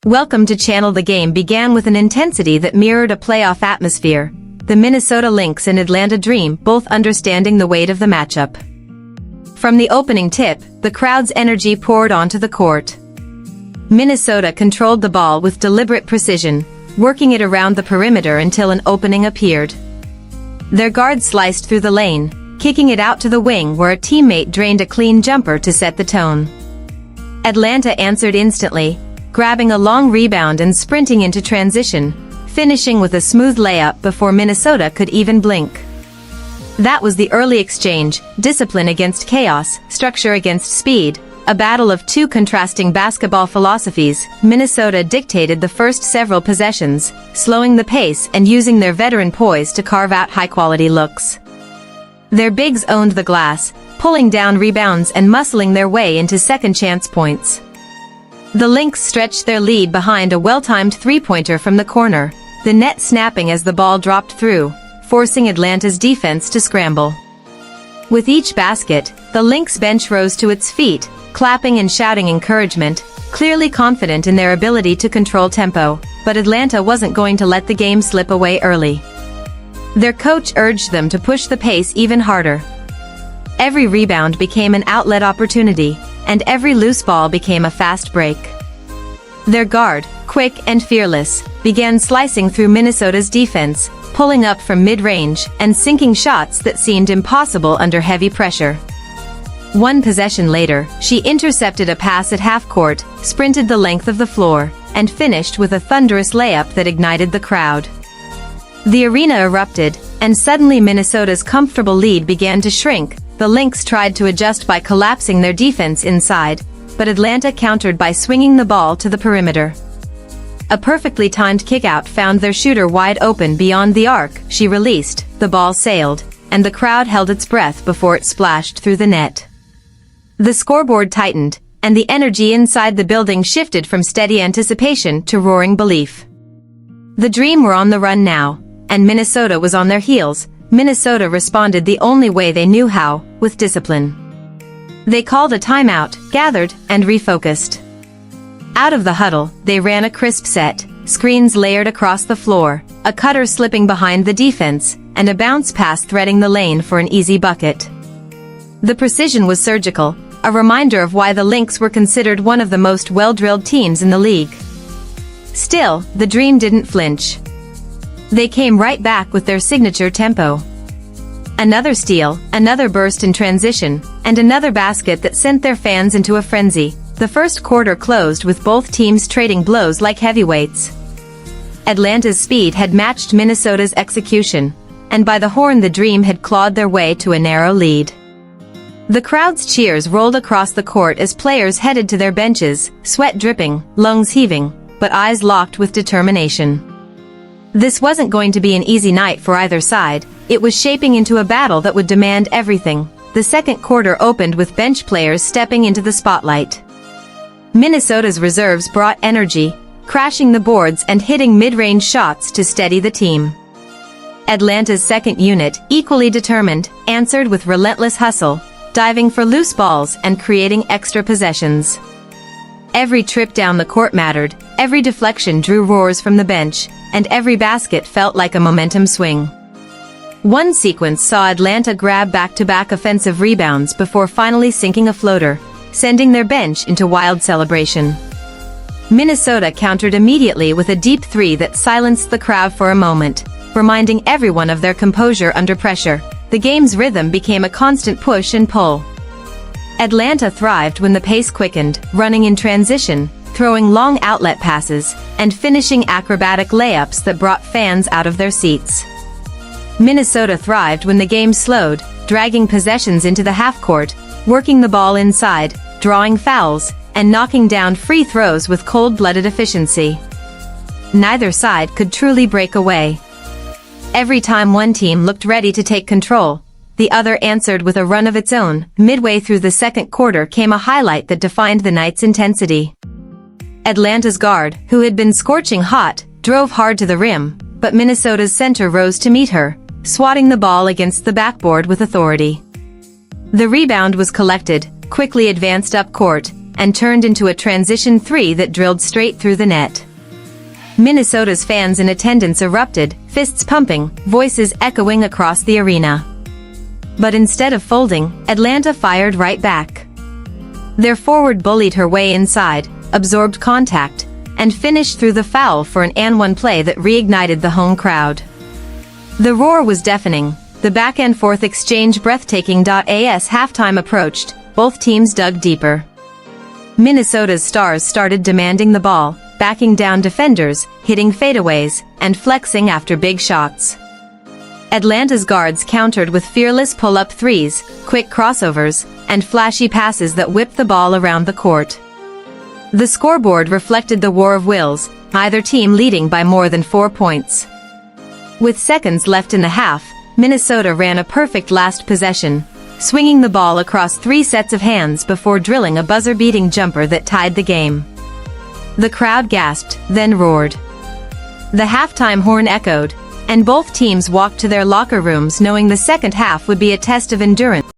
Welcome to Channel. The game began with an intensity that mirrored a playoff atmosphere, the Minnesota Lynx and Atlanta Dream both understanding the weight of the matchup. From the opening tip, the crowd's energy poured onto the court. Minnesota controlled the ball with deliberate precision, working it around the perimeter until an opening appeared. Their guard sliced through the lane, kicking it out to the wing where a teammate drained a clean jumper to set the tone. Atlanta answered instantly, grabbing a long rebound and sprinting into transition, finishing with a smooth layup before Minnesota could even blink. That was the early exchange, discipline against chaos, structure against speed, a battle of two contrasting basketball philosophies. Minnesota dictated the first several possessions, slowing the pace and using their veteran poise to carve out high-quality looks. Their bigs owned the glass, pulling down rebounds and muscling their way into second-chance points. The Lynx stretched their lead behind a well-timed three-pointer from the corner, the net snapping as the ball dropped through, forcing Atlanta's defense to scramble. With each basket, the Lynx bench rose to its feet, clapping and shouting encouragement, clearly confident in their ability to control tempo, but Atlanta wasn't going to let the game slip away early. Their coach urged them to push the pace even harder. Every rebound became an outlet opportunity, and every loose ball became a fast break. Their guard, quick and fearless, began slicing through Minnesota's defense, pulling up from mid-range and sinking shots that seemed impossible under heavy pressure. One possession later, she intercepted a pass at half-court, sprinted the length of the floor, and finished with a thunderous layup that ignited the crowd. The arena erupted, and suddenly Minnesota's comfortable lead began to shrink. The Lynx tried to adjust by collapsing their defense inside, but Atlanta countered by swinging the ball to the perimeter. A perfectly timed kickout found their shooter wide open beyond the arc. She released, the ball sailed, and the crowd held its breath before it splashed through the net. The scoreboard tightened, and the energy inside the building shifted from steady anticipation to roaring belief. The Dream were on the run now, and Minnesota was on their heels. Minnesota responded the only way they knew how, with discipline. They called a timeout, gathered, and refocused. Out of the huddle, they ran a crisp set, screens layered across the floor, a cutter slipping behind the defense, and a bounce pass threading the lane for an easy bucket. The precision was surgical, a reminder of why the Lynx were considered one of the most well-drilled teams in the league. Still, the Dream didn't flinch. They came right back with their signature tempo. Another steal, another burst in transition, and another basket that sent their fans into a frenzy. The first quarter closed with both teams trading blows like heavyweights. Atlanta's speed had matched Minnesota's execution, and by the horn the Dream had clawed their way to a narrow lead. The crowd's cheers rolled across the court as players headed to their benches, sweat dripping, lungs heaving, but eyes locked with determination. This wasn't going to be an easy night for either side. It was shaping into a battle that would demand everything. The second quarter opened with bench players stepping into the spotlight. Minnesota's reserves brought energy, crashing the boards and hitting mid-range shots to steady the team. Atlanta's second unit, equally determined, answered with relentless hustle, diving for loose balls and creating extra possessions. Every trip down the court mattered, every deflection drew roars from the bench, and every basket felt like a momentum swing. One sequence saw Atlanta grab back-to-back offensive rebounds before finally sinking a floater, sending their bench into wild celebration. Minnesota countered immediately with a deep three that silenced the crowd for a moment, reminding everyone of their composure under pressure. The game's rhythm became a constant push and pull. Atlanta thrived when the pace quickened, running in transition, throwing long outlet passes, and finishing acrobatic layups that brought fans out of their seats. Minnesota thrived when the game slowed, dragging possessions into the half-court, working the ball inside, drawing fouls, and knocking down free throws with cold-blooded efficiency. Neither side could truly break away. Every time one team looked ready to take control, the other answered with a run of its own. Midway through the second quarter came a highlight that defined the night's intensity. Atlanta's guard, who had been scorching hot, drove hard to the rim, but Minnesota's center rose to meet her, swatting the ball against the backboard with authority. The rebound was collected, quickly advanced up court, and turned into a transition three that drilled straight through the net. Minnesota's fans in attendance erupted, fists pumping, voices echoing across the arena. But instead of folding, Atlanta fired right back. Their forward bullied her way inside, absorbed contact, and finished through the foul for an and-one play that reignited the home crowd. The roar was deafening, the back-and-forth exchange breathtaking. As halftime approached, both teams dug deeper. Minnesota's stars started demanding the ball, backing down defenders, hitting fadeaways, and flexing after big shots. Atlanta's guards countered with fearless pull-up threes, quick crossovers, and flashy passes that whipped the ball around the court. The scoreboard reflected the war of wills, either team leading by more than 4 points. With seconds left in the half, Minnesota ran a perfect last possession, swinging the ball across 3 sets of hands before drilling a buzzer-beating jumper that tied the game. The crowd gasped, then roared. The halftime horn echoed, and both teams walked to their locker rooms knowing the second half would be a test of endurance.